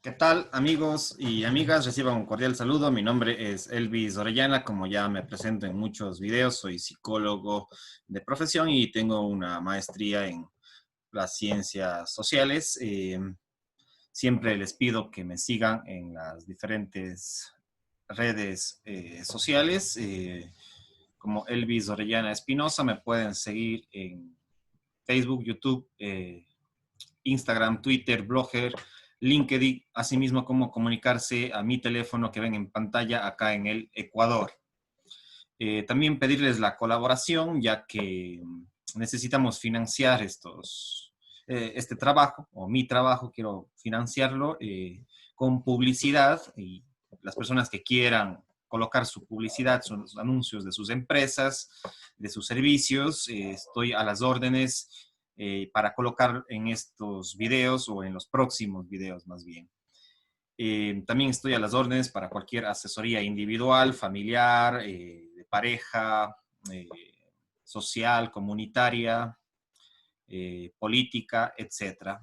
¿Qué tal, amigos y amigas? Reciban un cordial saludo. Mi nombre es Elvis Orellana. Como ya me presento en muchos videos, soy psicólogo de profesión y tengo una maestría en las ciencias sociales. Siempre les pido que me sigan en las diferentes redes sociales. Como Elvis Orellana Espinosa, me pueden seguir en Facebook, YouTube, Instagram, Twitter, Blogger, LinkedIn, asimismo como comunicarse a mi teléfono que ven en pantalla acá en el Ecuador. También pedirles la colaboración, ya que necesitamos financiar este trabajo, o mi trabajo, quiero financiarlo con publicidad, y las personas que quieran colocar su publicidad, sus anuncios de sus empresas, de sus servicios, estoy a las órdenes para colocar en estos videos o en los próximos videos más bien. También estoy a las órdenes para cualquier asesoría individual, familiar, de pareja, eh, social, comunitaria, política, etcétera.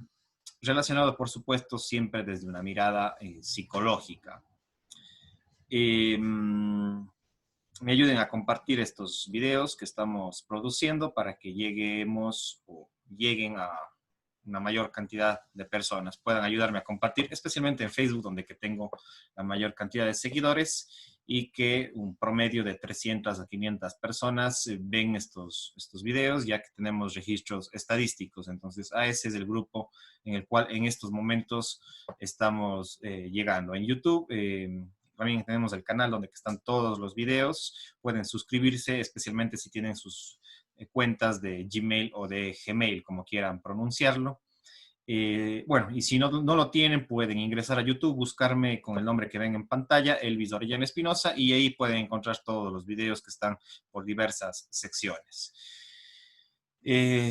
Relacionado, por supuesto, siempre desde una mirada psicológica. Me ayuden a compartir estos videos que estamos produciendo para que lleguemos o lleguen a una mayor cantidad de personas. Puedan ayudarme a compartir, especialmente en Facebook, donde que tengo la mayor cantidad de seguidores y que un promedio de 300 a 500 personas ven estos videos, ya que tenemos registros estadísticos. Entonces, a ese es el grupo en el cual en estos momentos estamos llegando. En YouTube también tenemos el canal donde están todos los videos. Pueden suscribirse, especialmente si tienen sus cuentas de Gmail o de Gmail, como quieran pronunciarlo. Bueno, y si no lo tienen, pueden ingresar a YouTube, buscarme con el nombre que ven en pantalla, Elvis Orellana Espinosa, y ahí pueden encontrar todos los videos que están por diversas secciones.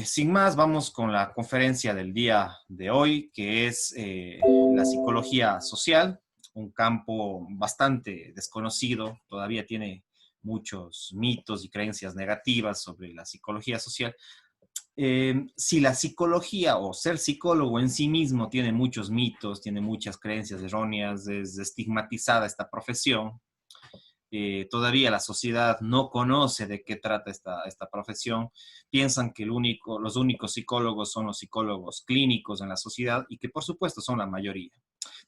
Sin más, vamos con la conferencia del día de hoy, que es la psicología social, un campo bastante desconocido, todavía tiene muchos mitos y creencias negativas sobre la psicología social. Si la psicología o ser psicólogo en sí mismo tiene muchos mitos, tiene muchas creencias erróneas, es estigmatizada esta profesión, todavía la sociedad no conoce de qué trata esta profesión, piensan que los únicos psicólogos son los psicólogos clínicos en la sociedad y que por supuesto son la mayoría.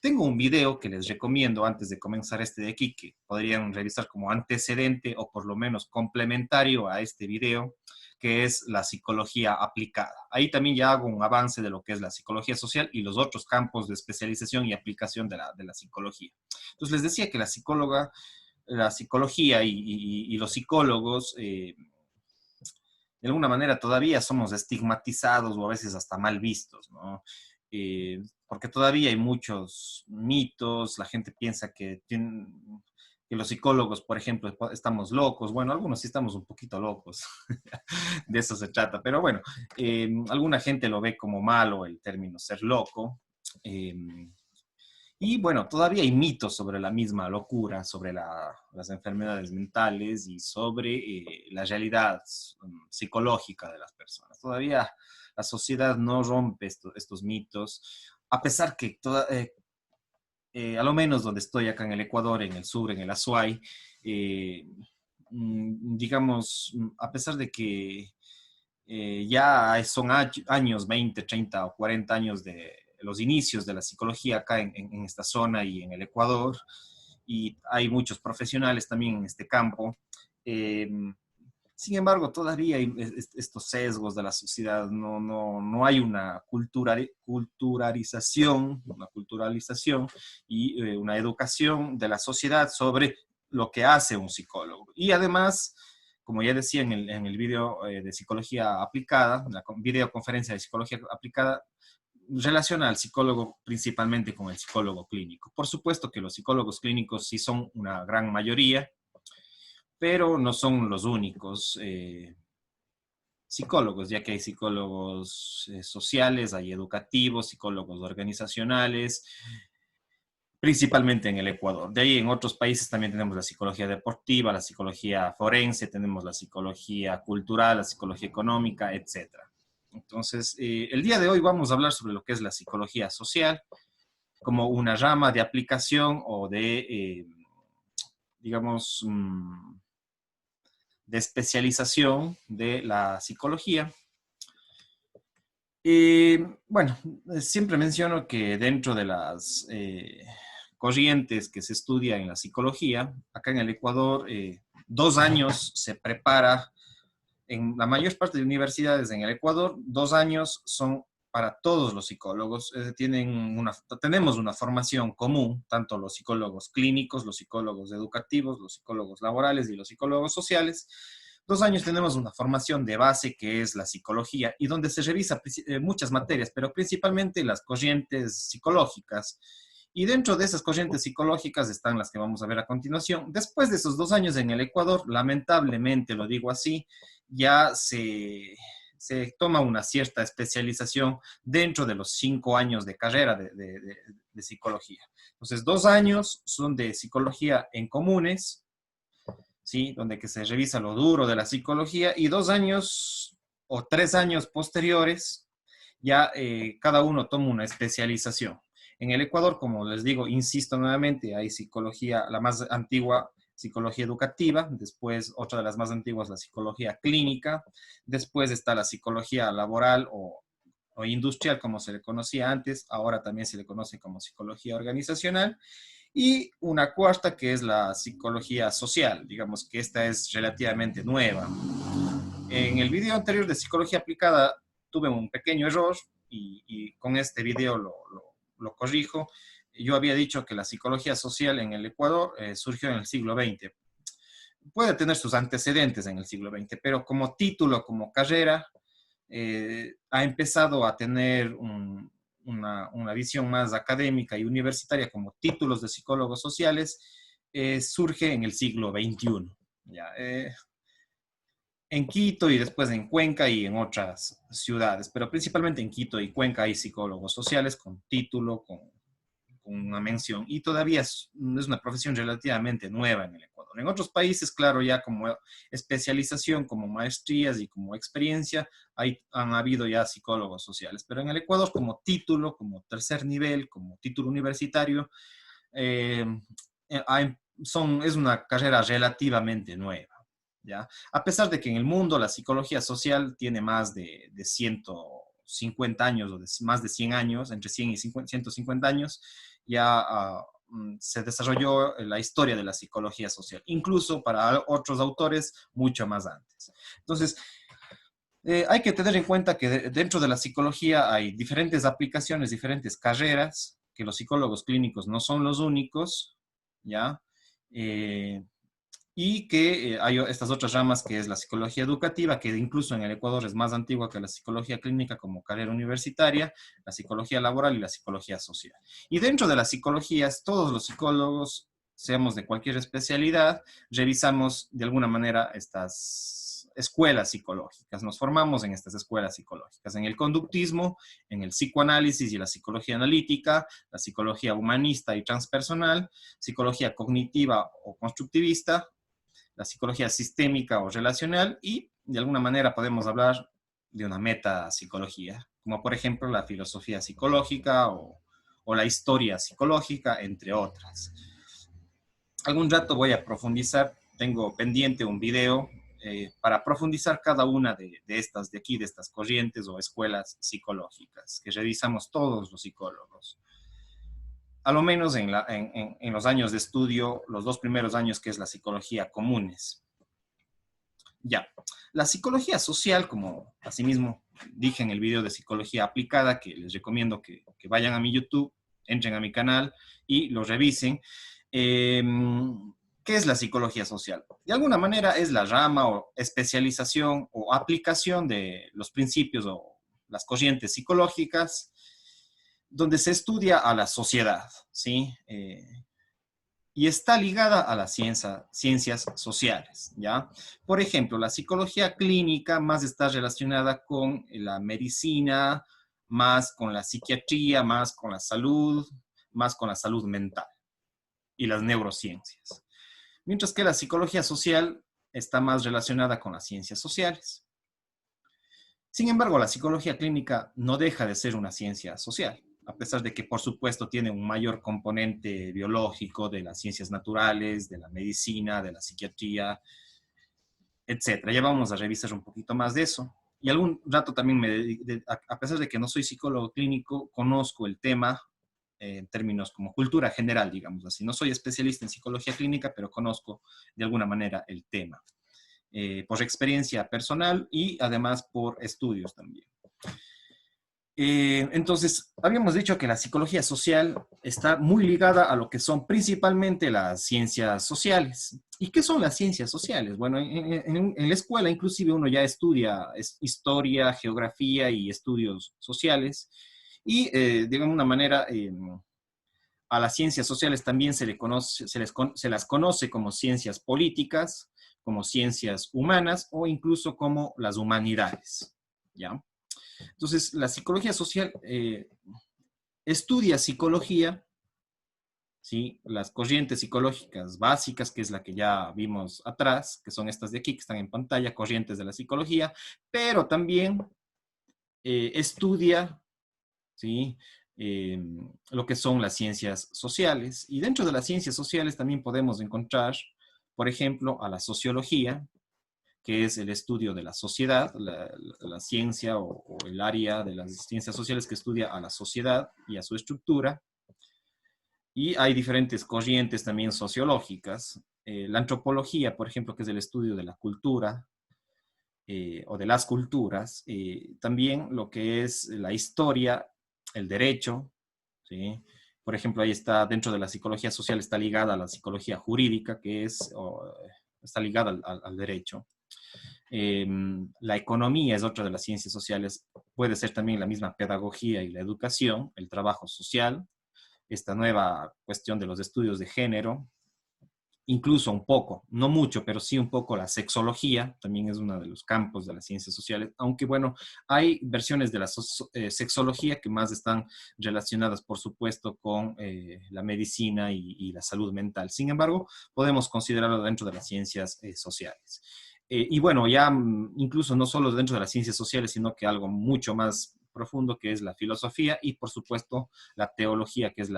Tengo un video que les recomiendo antes de comenzar este de aquí, que podrían revisar como antecedente o por lo menos complementario a este video, que es la psicología aplicada. Ahí también ya hago un avance de lo que es la psicología social y los otros campos de especialización y aplicación de la psicología. Entonces les decía que la psicología y los psicólogos, de alguna manera todavía somos estigmatizados o a veces hasta mal vistos, ¿no? Porque todavía hay muchos mitos, la gente piensa que los psicólogos, por ejemplo, estamos locos. Bueno, algunos sí estamos un poquito locos, de eso se trata, pero bueno, alguna gente lo ve como malo el término ser loco. Eh, y bueno, todavía hay mitos sobre la misma locura, sobre las enfermedades mentales y sobre la realidad psicológica de las personas. Todavía la sociedad no rompe estos mitos, a pesar que a lo menos donde estoy acá en el Ecuador, en el sur, en el Azuay, eh, digamos, a pesar de que ya son años, 20, 30 o 40 años de los inicios de la psicología acá en esta zona y en el Ecuador, y hay muchos profesionales también en este campo. Eh, Sin embargo, todavía hay estos sesgos de la sociedad, no hay una culturalización y una educación de la sociedad sobre lo que hace un psicólogo. Y además, como ya decía en el video de psicología aplicada, en la videoconferencia de psicología aplicada, relaciona al psicólogo principalmente con el psicólogo clínico. Por supuesto que los psicólogos clínicos sí son una gran mayoría, pero no son los únicos psicólogos, ya que hay psicólogos sociales, hay educativos, psicólogos organizacionales, principalmente en el Ecuador. De ahí en otros países también tenemos la psicología deportiva, la psicología forense, tenemos la psicología cultural, la psicología económica, etcétera. Entonces, el día de hoy vamos a hablar sobre lo que es la psicología social. como una rama de aplicación o de, digamos, de especialización de la psicología. Y bueno, siempre menciono que dentro de las corrientes que se estudia en la psicología, acá en el Ecuador, 2 años se prepara, en la mayor parte de universidades en el Ecuador, 2 años son para todos los psicólogos. Tenemos una formación común, tanto los psicólogos clínicos, los psicólogos educativos, los psicólogos laborales y los psicólogos sociales. 2 años tenemos una formación de base que es la psicología y donde se revisa muchas materias, pero principalmente las corrientes psicológicas. Y dentro de esas corrientes psicológicas están las que vamos a ver a continuación. Después de esos 2 años en el Ecuador, lamentablemente lo digo así, ya se toma una cierta especialización dentro de los 5 años de carrera de psicología. Entonces, 2 años son de psicología en comunes, ¿sí? Donde que se revisa lo duro de la psicología, y 2 años o 3 años posteriores, ya cada uno toma una especialización. En el Ecuador, como les digo, insisto nuevamente, hay psicología, la más antigua, psicología educativa, después otra de las más antiguas, la psicología clínica, después está la psicología laboral o industrial, como se le conocía antes, ahora también se le conoce como psicología organizacional, y una cuarta que es la psicología social, digamos que esta es relativamente nueva. En el video anterior de psicología aplicada tuve un pequeño error y con este video lo corrijo. Yo había dicho que la psicología social en el Ecuador surgió en el siglo XX. Puede tener sus antecedentes en el siglo XX, pero como título, como carrera, ha empezado a tener una visión más académica y universitaria como títulos de psicólogos sociales, surge en el siglo XXI. ¿Ya? En Quito y después en Cuenca y en otras ciudades, pero principalmente en Quito y Cuenca hay psicólogos sociales con título, con una mención, y todavía es una profesión relativamente nueva en el Ecuador. En otros países, claro, ya como especialización, como maestrías y como experiencia, han habido ya psicólogos sociales, pero en el Ecuador como título, como tercer nivel, como título universitario, eh, es una carrera relativamente nueva. ¿Ya? A pesar de que en el mundo la psicología social tiene más de 150 años o más de 100 años, entre 100 y 150 años, ya se desarrolló la historia de la psicología social, incluso para otros autores mucho más antes. Entonces, hay que tener en cuenta que dentro de la psicología hay diferentes aplicaciones, diferentes carreras, que los psicólogos clínicos no son los únicos, ¿ya? Y que hay estas otras ramas que es la psicología educativa, que incluso en el Ecuador es más antigua que la psicología clínica como carrera universitaria, la psicología laboral y la psicología social. Y dentro de las psicologías, todos los psicólogos, seamos de cualquier especialidad, revisamos de alguna manera estas escuelas psicológicas, nos formamos en estas escuelas psicológicas, en el conductismo, en el psicoanálisis y la psicología analítica, la psicología humanista y transpersonal, psicología cognitiva o constructivista, la psicología sistémica o relacional, y de alguna manera podemos hablar de una metapsicología, como por ejemplo la filosofía psicológica o la historia psicológica, entre otras. Algún rato voy a profundizar, tengo pendiente un video para profundizar cada una de estas de aquí, de estas corrientes o escuelas psicológicas que revisamos todos los psicólogos. A lo menos en los años de estudio, los 2 primeros años, que es la psicología comunes. Ya, la psicología social, como asimismo dije en el video de psicología aplicada, que les recomiendo que vayan a mi YouTube, entren a mi canal y lo revisen. ¿Qué es la psicología social? De alguna manera es la rama o especialización o aplicación de los principios o las corrientes psicológicas donde se estudia a la sociedad, ¿sí? Y está ligada a las ciencias sociales, ¿ya? Por ejemplo, la psicología clínica más está relacionada con la medicina, más con la psiquiatría, más con la salud mental y las neurociencias. Mientras que la psicología social está más relacionada con las ciencias sociales. Sin embargo, la psicología clínica no deja de ser una ciencia social. a pesar de que por supuesto tiene un mayor componente biológico de las ciencias naturales, de la medicina, de la psiquiatría, etcétera. Ya vamos a revisar un poquito más de eso. Y algún rato también, a pesar de que no soy psicólogo clínico, conozco el tema en términos como cultura general, digamos así. No soy especialista en psicología clínica, pero conozco de alguna manera el tema, por experiencia personal y además por estudios también. Entonces, habíamos dicho que la psicología social está muy ligada a lo que son principalmente las ciencias sociales. ¿Y qué son las ciencias sociales? Bueno, en la escuela inclusive uno ya estudia historia, geografía y estudios sociales. Y de alguna manera a las ciencias sociales también se las conoce como ciencias políticas, como ciencias humanas o incluso como las humanidades. ¿Ya? Entonces, la psicología social estudia psicología, ¿sí? Las corrientes psicológicas básicas, que es la que ya vimos atrás, que son estas de aquí, que están en pantalla, corrientes de la psicología, pero también estudia, ¿sí? Lo que son las ciencias sociales. Y dentro de las ciencias sociales también podemos encontrar, por ejemplo, a la sociología, que es el estudio de la sociedad, la ciencia o el área de las ciencias sociales que estudia a la sociedad y a su estructura. Y hay diferentes corrientes también sociológicas. La antropología, por ejemplo, que es el estudio de la cultura o de las culturas. También lo que es la historia, el derecho, ¿sí? Por ejemplo, ahí está, dentro de la psicología social, está ligada a la psicología jurídica, que es, está ligada al derecho. La economía es otra de las ciencias sociales, puede ser también la misma pedagogía y la educación, el trabajo social, esta nueva cuestión de los estudios de género, incluso un poco, no mucho, pero sí un poco la sexología, también es uno de los campos de las ciencias sociales, aunque bueno, hay versiones de la sexología que más están relacionadas, por supuesto, con la medicina y la salud mental. Sin embargo, podemos considerarlo dentro de las ciencias sociales. Y bueno, ya incluso no solo dentro de las ciencias sociales, sino que algo mucho más profundo que es la filosofía y por supuesto la teología, que es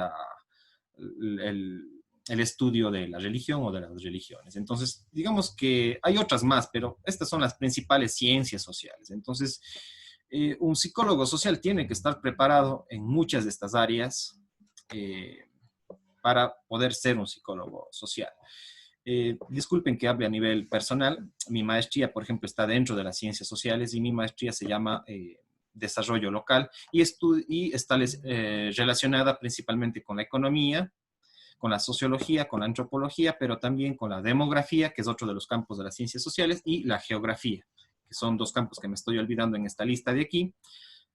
el, el estudio de la religión o de las religiones. Entonces, digamos que hay otras más, pero estas son las principales ciencias sociales. Entonces, un psicólogo social tiene que estar preparado en muchas de estas áreas para poder ser un psicólogo social. Disculpen que hable a nivel personal. Mi maestría, por ejemplo, está dentro de las ciencias sociales y mi maestría se llama desarrollo local y está relacionada principalmente con la economía, con la sociología, con la antropología, pero también con la demografía, que es otro de los campos de las ciencias sociales, y la geografía, que son dos campos que me estoy olvidando en esta lista de aquí.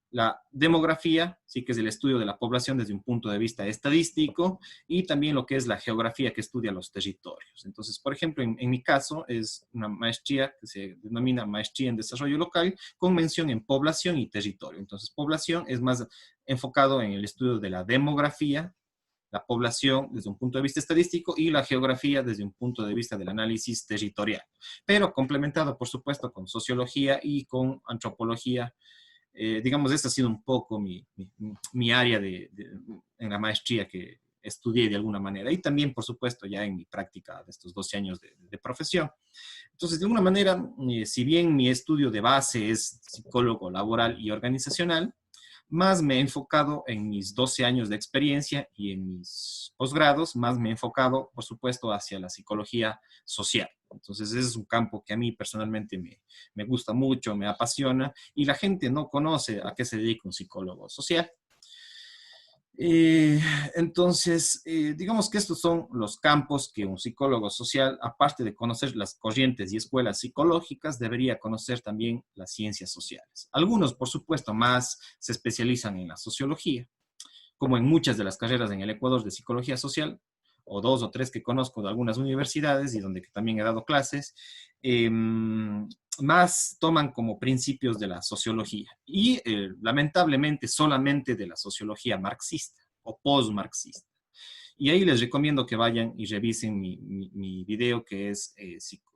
La demografía, sí que es el estudio de la población desde un punto de vista estadístico, y también lo que es la geografía, que estudia los territorios. Entonces, por ejemplo, en mi caso es una maestría que se denomina maestría en desarrollo local con mención en población y territorio. Entonces, población es más enfocado en el estudio de la demografía, la población desde un punto de vista estadístico y la geografía desde un punto de vista del análisis territorial, pero complementado, por supuesto, con sociología y con antropología. Digamos, esta ha sido un poco mi área en la maestría que estudié de alguna manera y también, por supuesto, ya en mi práctica de estos 12 años de profesión. Entonces, de alguna manera, si bien mi estudio de base es psicólogo laboral y organizacional, más me he enfocado en mis 12 años de experiencia y en mis posgrados, más me he enfocado, por supuesto, hacia la psicología social. Entonces, ese es un campo que a mí personalmente me gusta mucho, me apasiona, y la gente no conoce a qué se dedica un psicólogo social. Eh, entonces, digamos que estos son los campos que un psicólogo social, aparte de conocer las corrientes y escuelas psicológicas, debería conocer también las ciencias sociales. Algunos, por supuesto, más se especializan en la sociología, como en muchas de las carreras en el Ecuador de psicología social, o dos o tres que conozco de algunas universidades y donde también he dado clases, más toman como principios de la sociología y lamentablemente solamente de la sociología marxista o post-marxista. Y ahí les recomiendo que vayan y revisen mi video que es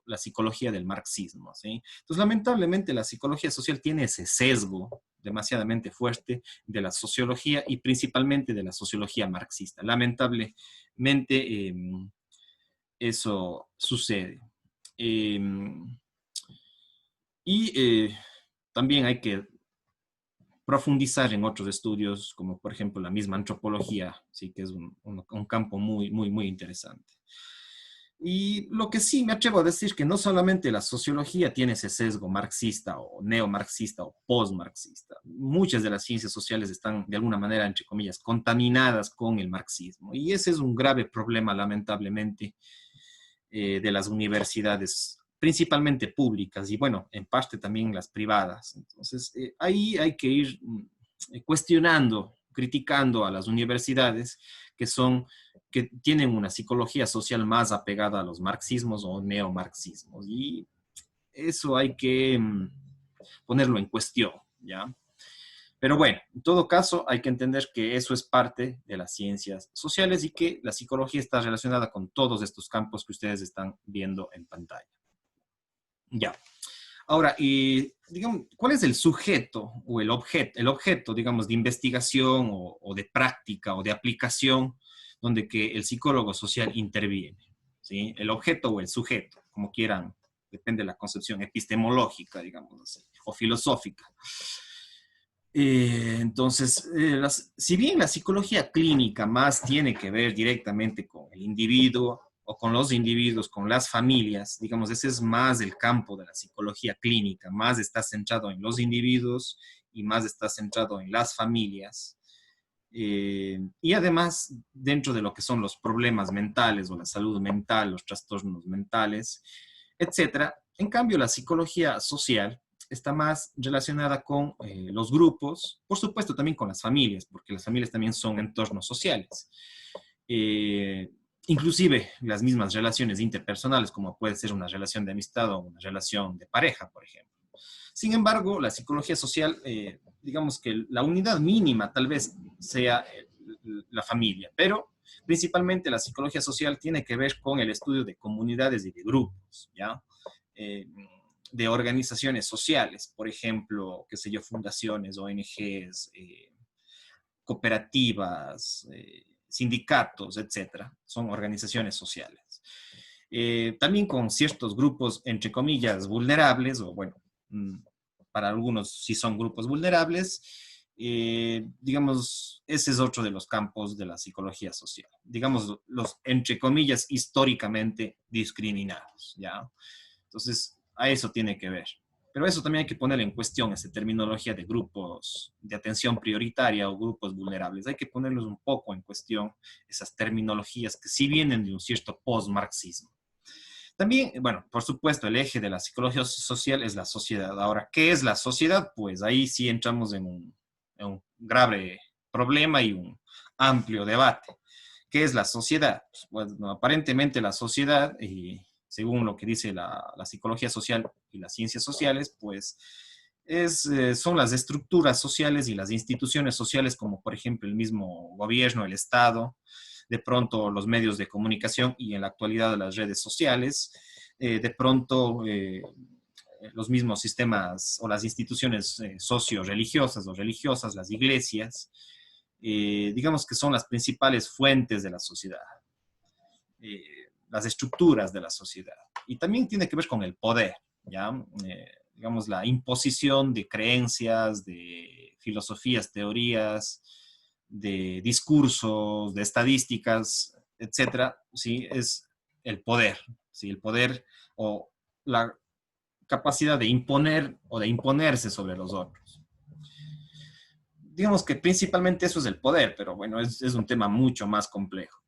la psicología del marxismo, ¿sí? Entonces, lamentablemente la psicología social tiene ese sesgo demasiadamente fuerte de la sociología y principalmente de la sociología marxista. Lamentablemente eso sucede. Eh, y también hay que profundizar en otros estudios, como por ejemplo la misma antropología, sí que es un campo muy interesante. Y lo que sí me atrevo a decir que no solamente la sociología tiene ese sesgo marxista o neomarxista o postmarxista. Muchas de las ciencias sociales están de alguna manera, entre comillas, contaminadas con el marxismo. Y ese es un grave problema, lamentablemente, de las universidades, principalmente públicas y bueno, en parte también las privadas. Entonces, ahí hay que ir cuestionando, criticando a las universidades que tienen una psicología social más apegada a los marxismos o neomarxismos. Y eso hay que ponerlo en cuestión, ¿ya? Pero bueno, en todo caso, hay que entender que eso es parte de las ciencias sociales y que la psicología está relacionada con todos estos campos que ustedes están viendo en pantalla. Ya. Ahora, digamos, ¿cuál es el sujeto o el objeto, digamos, de investigación o de práctica o de aplicación donde que el psicólogo social interviene? ¿Sí? El objeto o el sujeto, como quieran, depende de la concepción epistemológica, digamos así, o filosófica. Entonces, si bien la psicología clínica más tiene que ver directamente con el individuo o con los individuos, con las familias, digamos, ese es más el campo de la psicología clínica, más está centrado en los individuos y más está centrado en las familias. Y además, dentro de lo que son los problemas mentales o la salud mental, los trastornos mentales, etcétera. En cambio, la psicología social está más relacionada con los grupos, por supuesto también con las familias, porque las familias también son entornos sociales. Eh, Inclusive las mismas relaciones interpersonales, como puede ser una relación de amistad o una relación de pareja, por ejemplo. Sin embargo, la psicología social, digamos que la unidad mínima tal vez sea la familia, pero principalmente la psicología social tiene que ver con el estudio de comunidades y de grupos, ¿ya? Eh, de organizaciones sociales, por ejemplo, qué sé yo, fundaciones, ONGs, cooperativas, sindicatos, etcétera. Son organizaciones sociales. También con ciertos grupos, entre comillas, vulnerables, o bueno, para algunos sí son grupos vulnerables, digamos, ese es otro de los campos de la psicología social. Digamos, los, entre comillas, históricamente discriminados, ¿ya? Entonces, a eso tiene que ver. Pero eso también hay que poner en cuestión, esa terminología de grupos de atención prioritaria o grupos vulnerables. Hay que ponerlos un poco en cuestión, esas terminologías que sí vienen de un cierto post-marxismo. También, bueno, por supuesto, el eje de la psicología social es la sociedad. Ahora, ¿qué es la sociedad? Pues ahí sí entramos en un grave problema y un amplio debate. ¿Qué es la sociedad? Pues, bueno, aparentemente la sociedad, y según lo que dice la psicología social y las ciencias sociales, pues son las estructuras sociales y las instituciones sociales, como por ejemplo el mismo gobierno, el Estado, de pronto los medios de comunicación y en la actualidad las redes sociales, de pronto los mismos sistemas o las instituciones socio-religiosas o religiosas, las iglesias, digamos que son las principales fuentes de la sociedad, las estructuras de la sociedad. Y también tiene que ver con el poder, ¿ya? Digamos, la imposición de creencias, de filosofías, teorías, de discursos, de estadísticas, etcétera, ¿sí? Es el poder, ¿sí? El poder o la capacidad de imponer o de imponerse sobre los otros. Digamos que principalmente eso es el poder, pero bueno, es un tema mucho más complejo.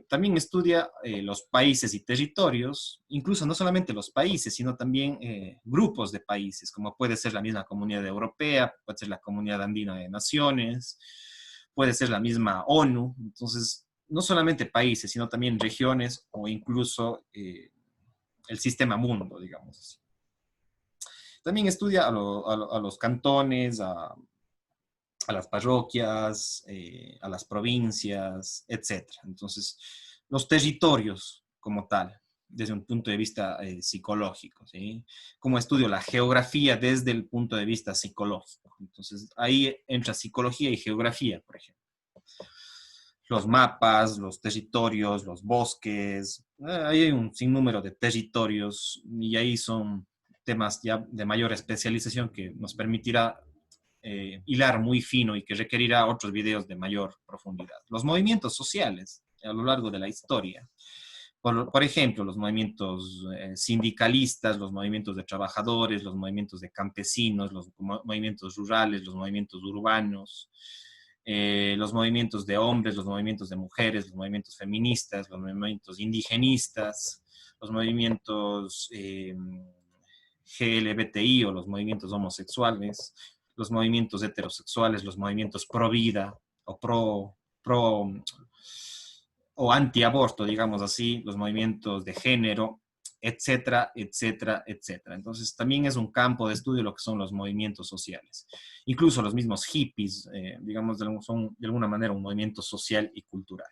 También estudia los países y territorios, incluso no solamente los países, sino también grupos de países, como puede ser la misma Comunidad Europea, puede ser la Comunidad Andina de Naciones, puede ser la misma ONU. Entonces, no solamente países, sino también regiones o incluso el sistema mundo, digamos así. También estudia a los cantones, a las parroquias, a las provincias, etcétera. Entonces, los territorios como tal. desde un punto de vista psicológico, ¿sí? Como estudio la geografía desde el punto de vista psicológico. Entonces, ahí entra psicología y geografía, por ejemplo. Los mapas, los territorios, los bosques, ahí hay un sinnúmero de territorios y ahí son temas ya de mayor especialización que nos permitirá hilar muy fino y que requerirá otros videos de mayor profundidad. Los movimientos sociales a lo largo de la historia. Por ejemplo, los movimientos sindicalistas, los movimientos de trabajadores, los movimientos de campesinos, los movimientos rurales, los movimientos urbanos, los movimientos de hombres, los movimientos de mujeres, los movimientos feministas, los movimientos indigenistas, los movimientos GLBTI o los movimientos homosexuales, los movimientos heterosexuales, los movimientos pro vida o pro o antiaborto, digamos así, los movimientos de género, etcétera, etcétera, etcétera. Entonces, también es un campo de estudio lo que son los movimientos sociales. Incluso los mismos hippies, digamos, son de alguna manera un movimiento social y cultural.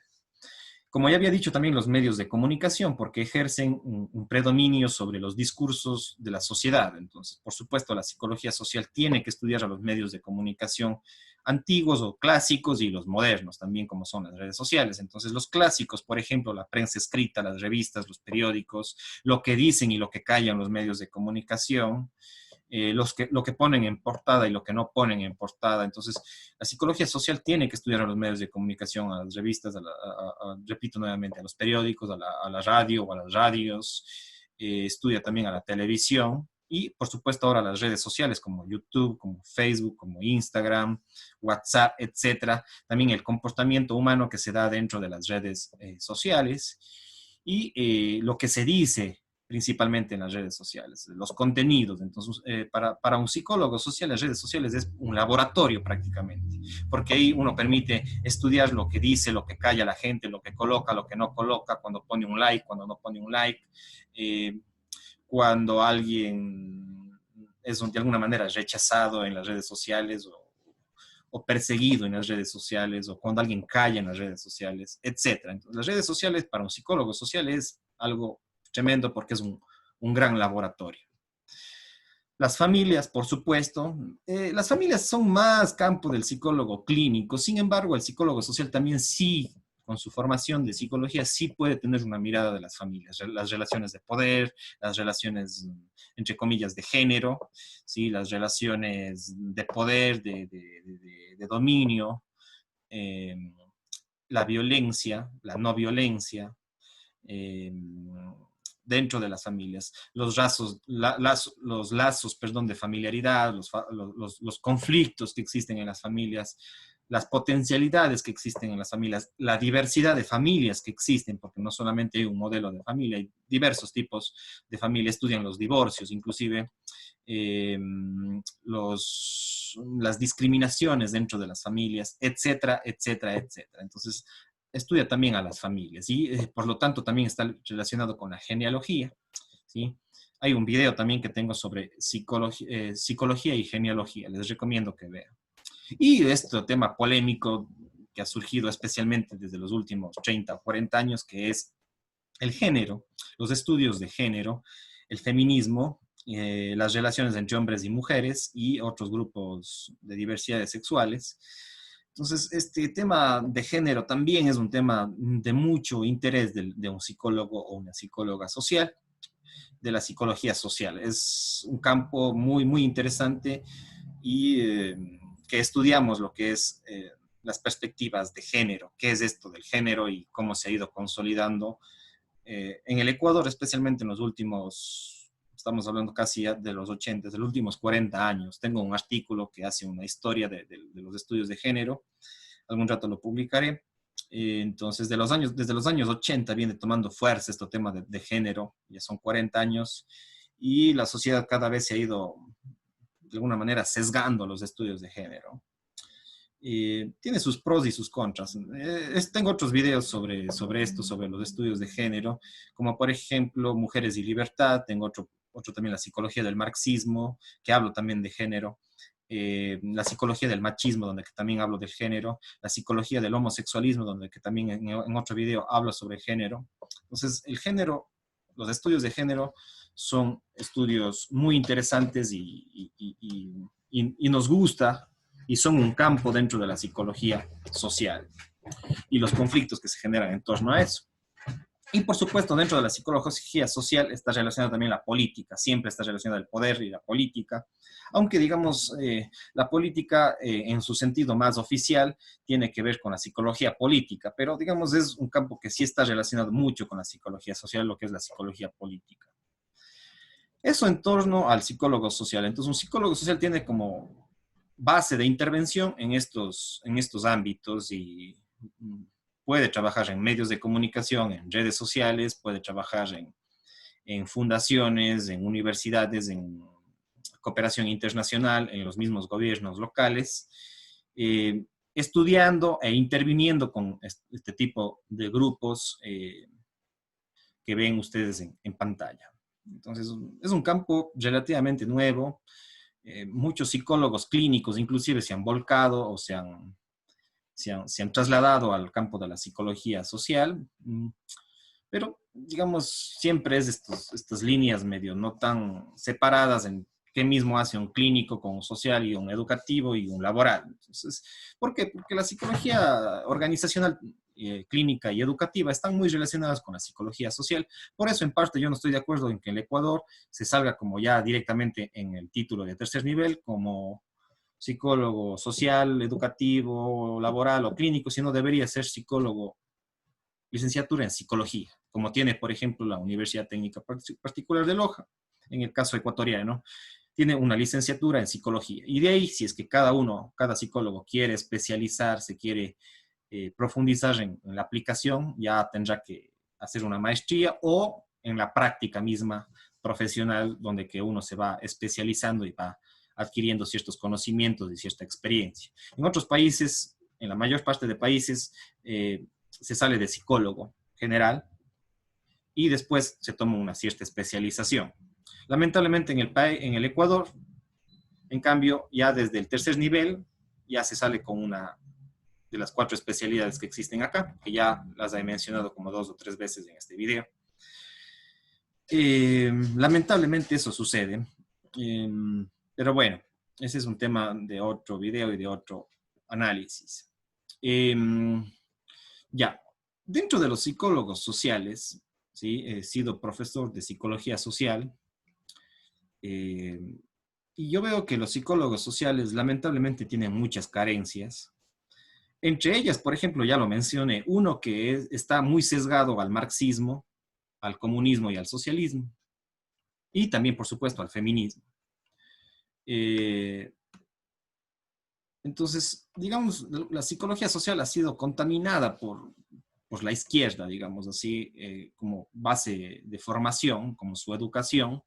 Como ya había dicho, también los medios de comunicación, porque ejercen un predominio sobre los discursos de la sociedad. Entonces, por supuesto, la psicología social tiene que estudiar a los medios de comunicación antiguos o clásicos y los modernos también, como son las redes sociales. Entonces, los clásicos, por ejemplo, la prensa escrita, las revistas, los periódicos, lo que dicen y lo que callan los medios de comunicación, lo que ponen en portada y lo que no ponen en portada. Entonces, la psicología social tiene que estudiar a los medios de comunicación, a las revistas, repito nuevamente, a los periódicos, a la radio o a las radios, estudia también a la televisión y, por supuesto, ahora las redes sociales como YouTube, como Facebook, como Instagram, WhatsApp, etcétera. También el comportamiento humano que se da dentro de las redes sociales y lo que se dice principalmente en las redes sociales, los contenidos. Entonces, para un psicólogo social, las redes sociales es un laboratorio prácticamente, porque ahí uno permite estudiar lo que dice, lo que calla la gente, lo que coloca, lo que no coloca, cuando pone un like, cuando no pone un like, cuando alguien es de alguna manera rechazado en las redes sociales o perseguido en las redes sociales, o cuando alguien calla en las redes sociales, etcétera. Entonces, las redes sociales para un psicólogo social es algo tremendo porque es un gran laboratorio. Las familias, por supuesto, las familias son más campo del psicólogo clínico, sin embargo, el psicólogo social también sí, con su formación de psicología, sí puede tener una mirada de las familias, las relaciones de poder, las relaciones, entre comillas, de género, ¿sí? Las relaciones de poder, de dominio, eh, la violencia, la no violencia, eh, dentro de las familias, los lazos, perdón, de familiaridad, los conflictos que existen en las familias, las potencialidades que existen en las familias, la diversidad de familias que existen, porque no solamente hay un modelo de familia, hay diversos tipos de familia, estudian los divorcios, inclusive las discriminaciones dentro de las familias, etcétera, etcétera, etcétera. Entonces, estudia también a las familias y por lo tanto también está relacionado con la genealogía, ¿sí? Hay un video también que tengo sobre psicología y genealogía, les recomiendo que vean. Y este tema polémico que ha surgido especialmente desde los últimos 30 o 40 años, que es el género, los estudios de género, el feminismo, las relaciones entre hombres y mujeres y otros grupos de diversidades sexuales. Entonces, este tema de género también es un tema de mucho interés de un psicólogo o una psicóloga social, de la psicología social. Es un campo muy, muy interesante y que estudiamos lo que es las perspectivas de género, qué es esto del género y cómo se ha ido consolidando en el Ecuador, especialmente en los últimos, estamos hablando casi de los 80, de los últimos 40 años. Tengo un artículo que hace una historia de los estudios de género, algún rato lo publicaré. Entonces, desde los años 80 viene tomando fuerza este tema de género, ya son 40 años, y la sociedad cada vez se ha ido, de alguna manera, sesgando los estudios de género. Tiene sus pros y sus contras. Tengo otros videos sobre esto, sobre los estudios de género, como por ejemplo Mujeres y Libertad. Tengo otro también, la psicología del marxismo, que hablo también de género. La psicología del machismo, donde también hablo del género. La psicología del homosexualismo, donde que también en otro video hablo sobre género. Entonces, el género, los estudios de género son estudios muy interesantes y nos gusta y son un campo dentro de la psicología social y los conflictos que se generan en torno a eso. Y por supuesto, dentro de la psicología social está relacionada también la política, siempre está relacionada el poder y la política, aunque digamos la política en su sentido más oficial tiene que ver con la psicología política, pero digamos es un campo que sí está relacionado mucho con la psicología social, lo que es la psicología política. Eso en torno al psicólogo social. Entonces, un psicólogo social tiene como base de intervención en estos ámbitos y puede trabajar en medios de comunicación, en redes sociales, puede trabajar en fundaciones, en universidades, en cooperación internacional, en los mismos gobiernos locales, estudiando e interviniendo con este tipo de grupos que ven ustedes en pantalla. Entonces, es un campo relativamente nuevo. Muchos psicólogos clínicos inclusive se han volcado o se han trasladado al campo de la psicología social, pero digamos, siempre es estas líneas medio no tan separadas en qué mismo hace un clínico con un social y un educativo y un laboral. Entonces, ¿por qué? Porque la psicología organizacional, clínica y educativa están muy relacionadas con la psicología social. Por eso, en parte, yo no estoy de acuerdo en que el Ecuador se salga como ya directamente en el título de tercer nivel, como psicólogo social, educativo, laboral o clínico, sino debería ser psicólogo, licenciatura en psicología, como tiene, por ejemplo, la Universidad Técnica Particular de Loja, en el caso ecuatoriano, tiene una licenciatura en psicología. Y de ahí, si es que cada psicólogo quiere especializarse, quiere profundizar en la aplicación, ya tendrá que hacer una maestría o en la práctica misma profesional, donde que uno se va especializando y va adquiriendo ciertos conocimientos y cierta experiencia. En otros países, en la mayor parte de países, se sale de psicólogo general y después se toma una cierta especialización. Lamentablemente en el Ecuador, en cambio, ya desde el tercer nivel, ya se sale con una de las 4 especialidades que existen acá, que ya las he mencionado como 2 o 3 veces en este video. Lamentablemente eso sucede, pero bueno, ese es un tema de otro video y de otro análisis. Ya, dentro de los psicólogos sociales, ¿sí? He sido profesor de psicología social, y yo veo que los psicólogos sociales lamentablemente tienen muchas carencias. Entre ellas, por ejemplo, ya lo mencioné, uno que está muy sesgado al marxismo, al comunismo y al socialismo, y también, por supuesto, al feminismo. Entonces, digamos, la psicología social ha sido contaminada por la izquierda, digamos así, como base de formación, como su educación,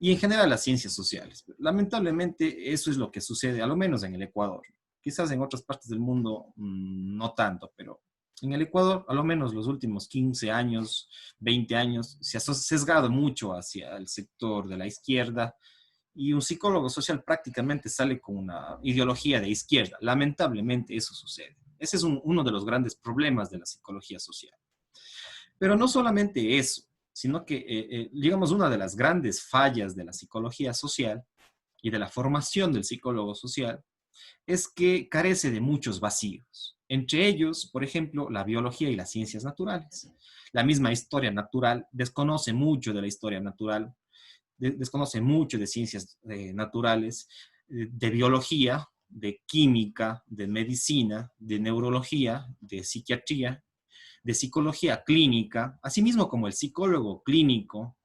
y en general las ciencias sociales. Lamentablemente eso es lo que sucede, a lo menos en el Ecuador. Quizás en otras partes del mundo no tanto, pero en el Ecuador, a lo menos los últimos 15 años, 20 años, se ha sesgado mucho hacia el sector de la izquierda y un psicólogo social prácticamente sale con una ideología de izquierda. Lamentablemente eso sucede. Ese es uno de los grandes problemas de la psicología social. Pero no solamente eso, sino que, digamos, una de las grandes fallas de la psicología social y de la formación del psicólogo social es que carece de muchos vacíos. Entre ellos, por ejemplo, la biología y las ciencias naturales. La misma historia natural desconoce mucho de la historia natural, desconoce mucho de ciencias naturales, de biología, de química, de medicina, de neurología, de psiquiatría, de psicología clínica, asimismo como el psicólogo clínico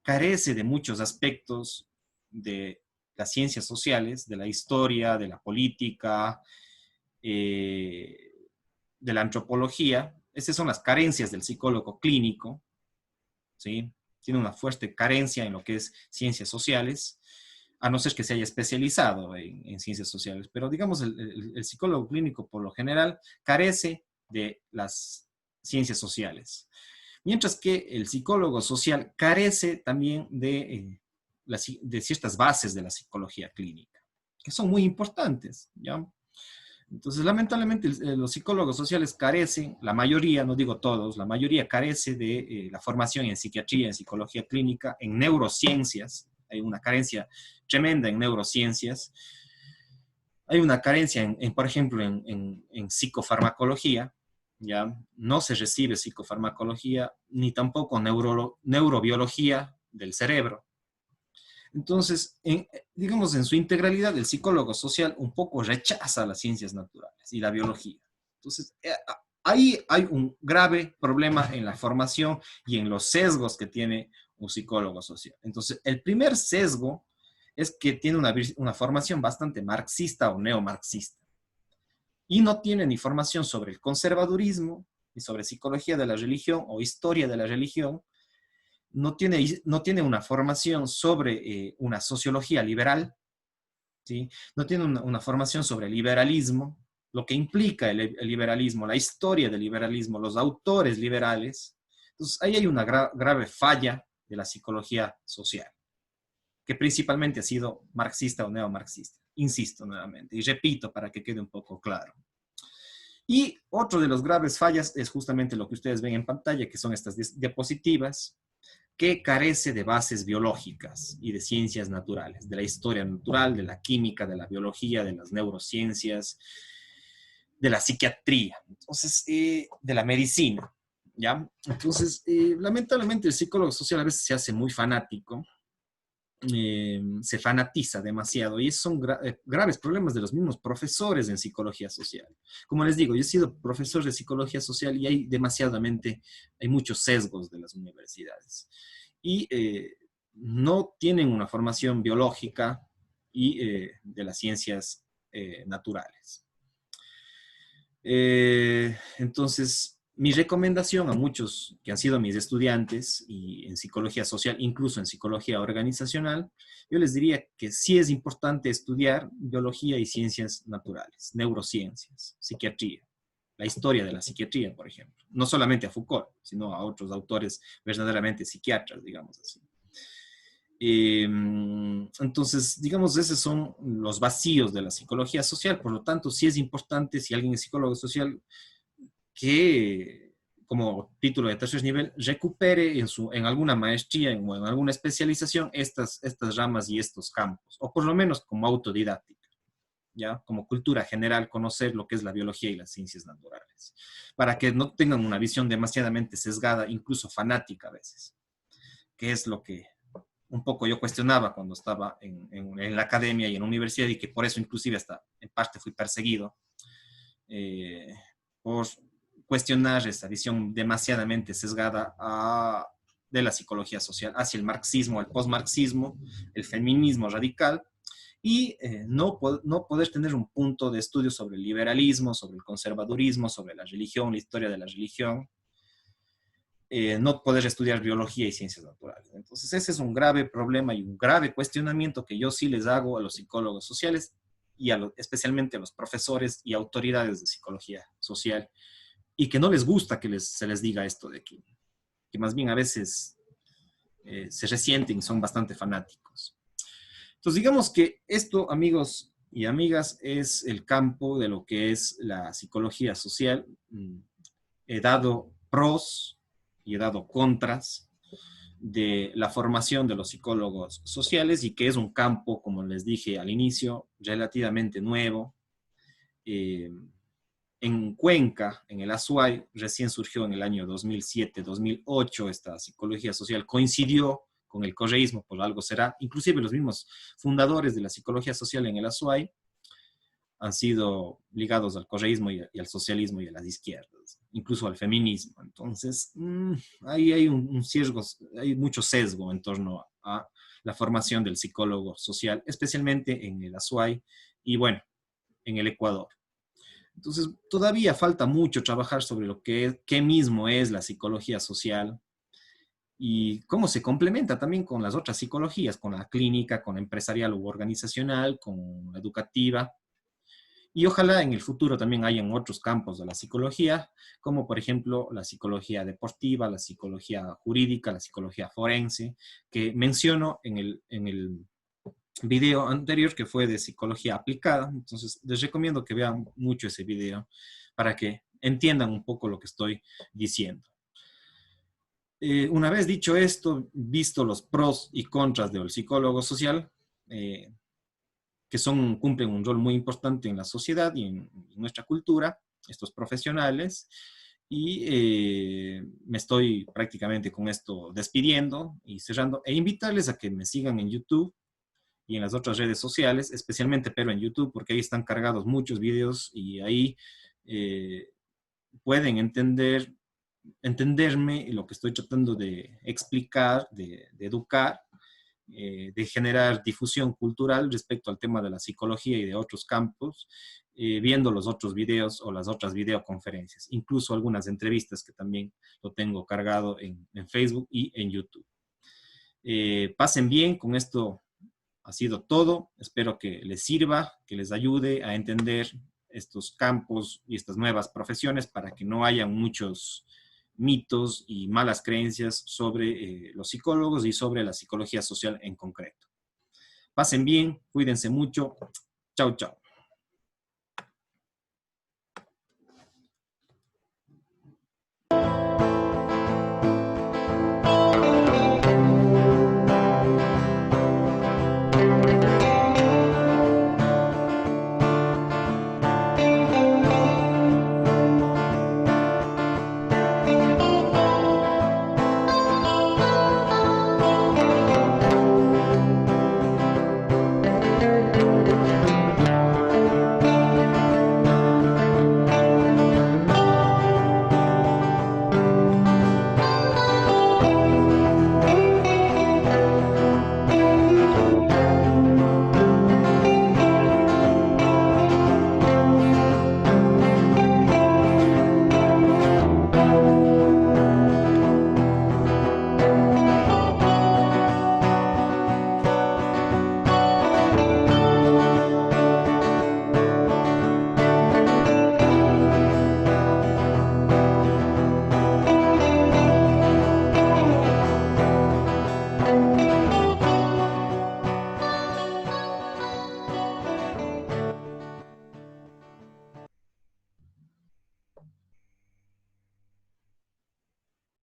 carece de muchos aspectos de las ciencias sociales, de la historia, de la política, de la antropología. Esas son las carencias del psicólogo clínico, ¿sí? Tiene una fuerte carencia en lo que es ciencias sociales, a no ser que se haya especializado en ciencias sociales. Pero digamos, el psicólogo clínico por lo general carece de las ciencias sociales. Mientras que el psicólogo social carece también de ciertas bases de la psicología clínica, que son muy importantes, ¿ya? Entonces, lamentablemente, los psicólogos sociales carecen, la mayoría, no digo todos, la mayoría carece de la formación en psiquiatría, en psicología clínica, en neurociencias. Hay una carencia tremenda en neurociencias. Hay una carencia, por ejemplo, en psicofarmacología. ¿Ya? No se recibe psicofarmacología, ni tampoco neurobiología del cerebro. Entonces, digamos, en su integralidad, el psicólogo social un poco rechaza las ciencias naturales y la biología. Entonces, ahí hay un grave problema en la formación y en los sesgos que tiene un psicólogo social. Entonces, el primer sesgo es que tiene una formación bastante marxista o neomarxista y no tiene ni formación sobre el conservadurismo, ni sobre psicología de la religión o historia de la religión, no tiene una formación sobre una sociología liberal, ¿sí? No tiene una formación sobre el liberalismo, lo que implica el liberalismo, la historia del liberalismo, los autores liberales. Entonces, ahí hay una grave falla de la psicología social, que principalmente ha sido marxista o neomarxista. Insisto nuevamente y repito para que quede un poco claro. Y otro de los graves fallas es justamente lo que ustedes ven en pantalla, que son estas diapositivas, que carece de bases biológicas y de ciencias naturales, de la historia natural, de la química, de la biología, de las neurociencias, de la psiquiatría, entonces, de la medicina, ¿ya? Entonces, lamentablemente el psicólogo social a veces se hace muy fanático, se fanatiza demasiado y esos son graves problemas de los mismos profesores en psicología social. Como les digo, yo he sido profesor de psicología social y hay muchos sesgos de las universidades y no tienen una formación biológica y de las ciencias naturales. Entonces, mi recomendación a muchos que han sido mis estudiantes y en psicología social, incluso en psicología organizacional, yo les diría que sí es importante estudiar biología y ciencias naturales, neurociencias, psiquiatría, la historia de la psiquiatría, por ejemplo. No solamente a Foucault, sino a otros autores verdaderamente psiquiatras, digamos así. Entonces, digamos, esos son los vacíos de la psicología social. Por lo tanto, sí es importante, si alguien es psicólogo social, que como título de tercer nivel recupere en alguna maestría o en alguna especialización estas ramas y estos campos, o por lo menos como autodidáctica, ¿ya? Como cultura general, conocer lo que es la biología y las ciencias naturales, para que no tengan una visión demasiadamente sesgada, incluso fanática a veces, que es lo que un poco yo cuestionaba cuando estaba en la academia y en la universidad, y que por eso inclusive hasta en parte fui perseguido por cuestionar esa visión demasiadamente sesgada de la psicología social hacia el marxismo, el postmarxismo, el feminismo radical, y no poder tener un punto de estudio sobre el liberalismo, sobre el conservadurismo, sobre la religión, la historia de la religión, no poder estudiar biología y ciencias naturales. Entonces, ese es un grave problema y un grave cuestionamiento que yo sí les hago a los psicólogos sociales y especialmente a los profesores y autoridades de psicología social, y que no les gusta que se les diga esto de aquí, que más bien a veces se resienten y son bastante fanáticos. Entonces, digamos que esto, amigos y amigas, es el campo de lo que es la psicología social. He dado pros y he dado contras de la formación de los psicólogos sociales, y que es un campo, como les dije al inicio, relativamente nuevo. En Cuenca, en el Azuay, recién surgió en el año 2007-2008 esta psicología social, coincidió con el correísmo, por algo será. Inclusive los mismos fundadores de la psicología social en el Azuay han sido ligados al correísmo y al socialismo y a las izquierdas, incluso al feminismo. Entonces, ahí hay hay mucho sesgo en torno a la formación del psicólogo social, especialmente en el Azuay y, bueno, en el Ecuador. Entonces, todavía falta mucho trabajar sobre qué mismo es la psicología social y cómo se complementa también con las otras psicologías, con la clínica, con la empresarial u organizacional, con la educativa. Y ojalá en el futuro también hayan otros campos de la psicología, como por ejemplo la psicología deportiva, la psicología jurídica, la psicología forense, que menciono video anterior que fue de psicología aplicada. Entonces, les recomiendo que vean mucho ese video para que entiendan un poco lo que estoy diciendo. Una vez dicho esto, visto los pros y contras del psicólogo social, que cumplen un rol muy importante en la sociedad y en nuestra cultura, estos profesionales, y me estoy prácticamente con esto despidiendo y cerrando, e invitarles a que me sigan en YouTube y en las otras redes sociales, especialmente pero en YouTube, porque ahí están cargados muchos videos y ahí eh, pueden entenderme y lo que estoy tratando de explicar, de educar, de generar difusión cultural respecto al tema de la psicología y de otros campos, viendo los otros videos o las otras videoconferencias, incluso algunas entrevistas que también lo tengo cargado en Facebook y en YouTube. Pasen bien, con esto ha sido todo. Espero que les sirva, que les ayude a entender estos campos y estas nuevas profesiones para que no haya muchos mitos y malas creencias sobre los psicólogos y sobre la psicología social en concreto. Pasen bien, cuídense mucho. Chau, chau.